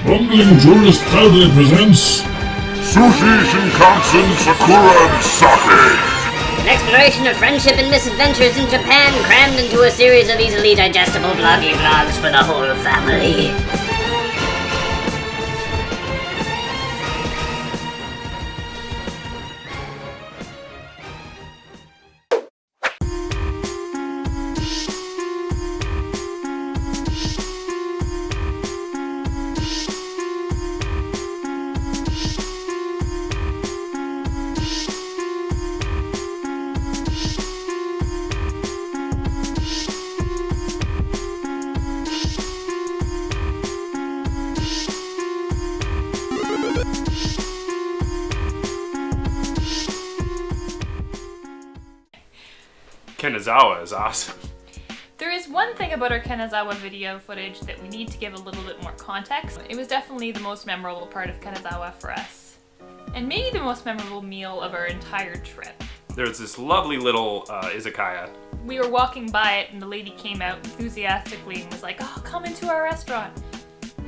Bumbling Tourist proudly presents Sushi, Shinkansen, Sakura, and Sake! An exploration of friendship and misadventures in Japan crammed into a series of easily digestible vloggy vlogs for the whole family. Kanazawa is awesome. There is one thing about our Kanazawa video footage that we need to give a little bit more context. It was definitely the most memorable part of Kanazawa for us. And maybe the most memorable meal of our entire trip. There's this lovely little izakaya. We were walking by it and the lady came out enthusiastically and was like, "Oh, come into our restaurant."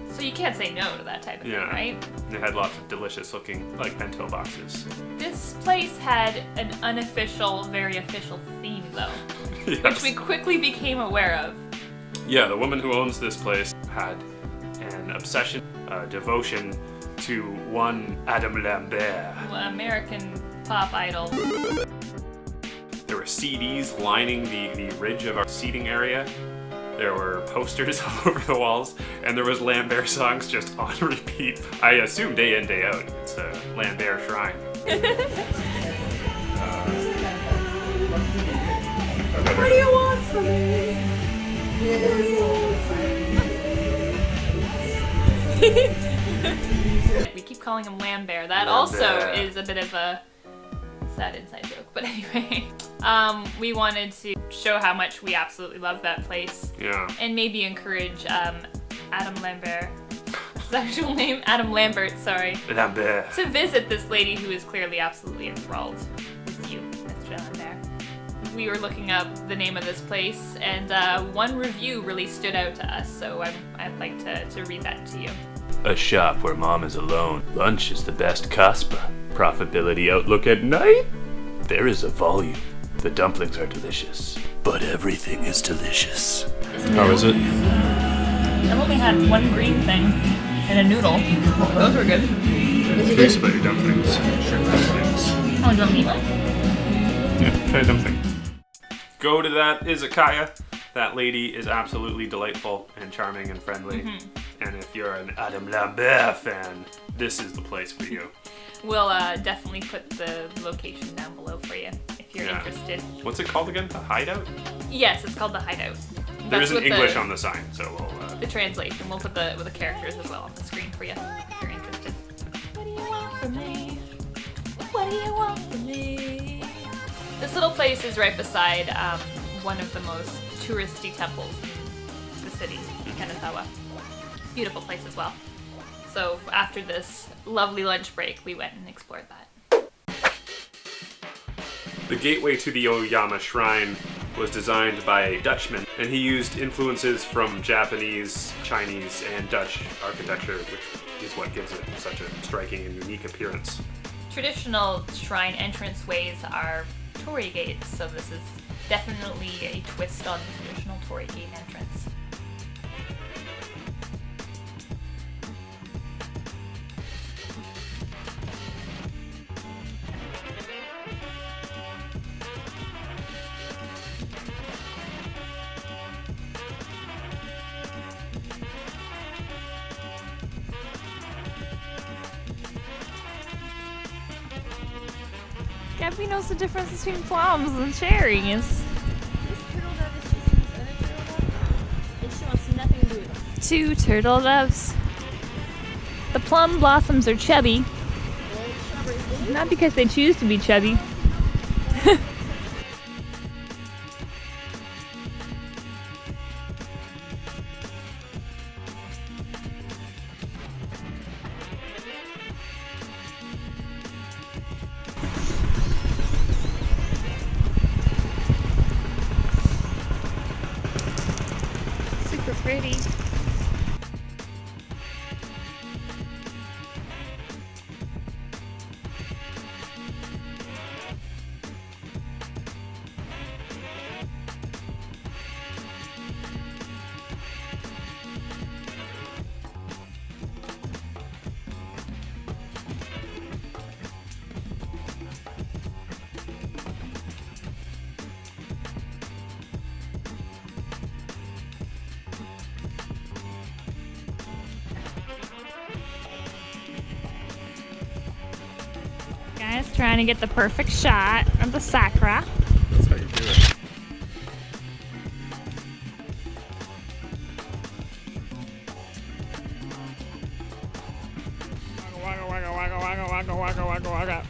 So you can't say no to that type of thing, right? They had lots of delicious looking, bento boxes. This place had an unofficial, very official theme though, Yes. which we quickly became aware of. Yeah, the woman who owns this place had an obsession, devotion to one Adam Lambert. American pop idol. There were CDs lining the ridge of our seating area. There were posters all over the walls, and there was Lambert songs just on repeat. I assume day in, day out. It's a Lambert shrine. What do you want from me? We keep calling him Lambert. That also is a bit of a sad inside joke, but anyway. We wanted to show how much we absolutely love that place. Yeah. And maybe encourage Adam Lambert, his actual name, Adam Lambert, sorry. Lambert. To visit this lady who is clearly absolutely enthralled with you, Mr. Lambert. We were looking up the name of this place, and one review really stood out to us, so I'd like to read that to you. A shop where mom is alone. Lunch is the best kaspa. Profitability outlook at night? There is a volume. The dumplings are delicious. But everything is delicious. How is it? I've only had one green thing and a noodle. Those were good. Curious about your dumplings. Shrimp dumplings. Oh, do you want me one? Yeah, try a dumpling. Go to that izakaya. That lady is absolutely delightful and charming and friendly. And if you're an Adam Lambert fan, this is the place for you. We'll definitely put the location down below for you if you're interested. What's it called again? The Hideout? Yes, it's called the Hideout. There isn't with English on the sign, so we'll... The translation. We'll put with the characters as well on the screen for you if you're interested. What do you want from me? What do you want from me? This little place is right beside one of the most touristy temples in the city, Kanazawa. Beautiful place as well. So after this lovely lunch break, we went and explored that. The gateway to the Oyama Shrine was designed by a Dutchman, and he used influences from Japanese, Chinese, and Dutch architecture, which is what gives it such a striking and unique appearance. Traditional shrine entranceways are torii gates, so this is definitely a twist on the traditional torii gate entrance. Gabby knows the difference between plums and cherries. This turtle dove is chasing this other turtle dove, and she wants nothing to do with it. Two turtle doves. The plum blossoms are chubby. Not because they choose to be chubby. Super pretty. Trying to get the perfect shot of the sakura. That's how you do it. Wagga, wagga, wagga, wagga, wagga, wagga, wagga, wagga.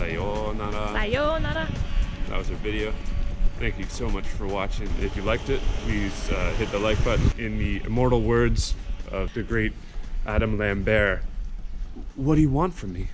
Sayonara. Sayonara. That was our video. Thank you so much for watching. If you liked it, please hit the like button. In the immortal words of the great Adam Lambert, what do you want from me?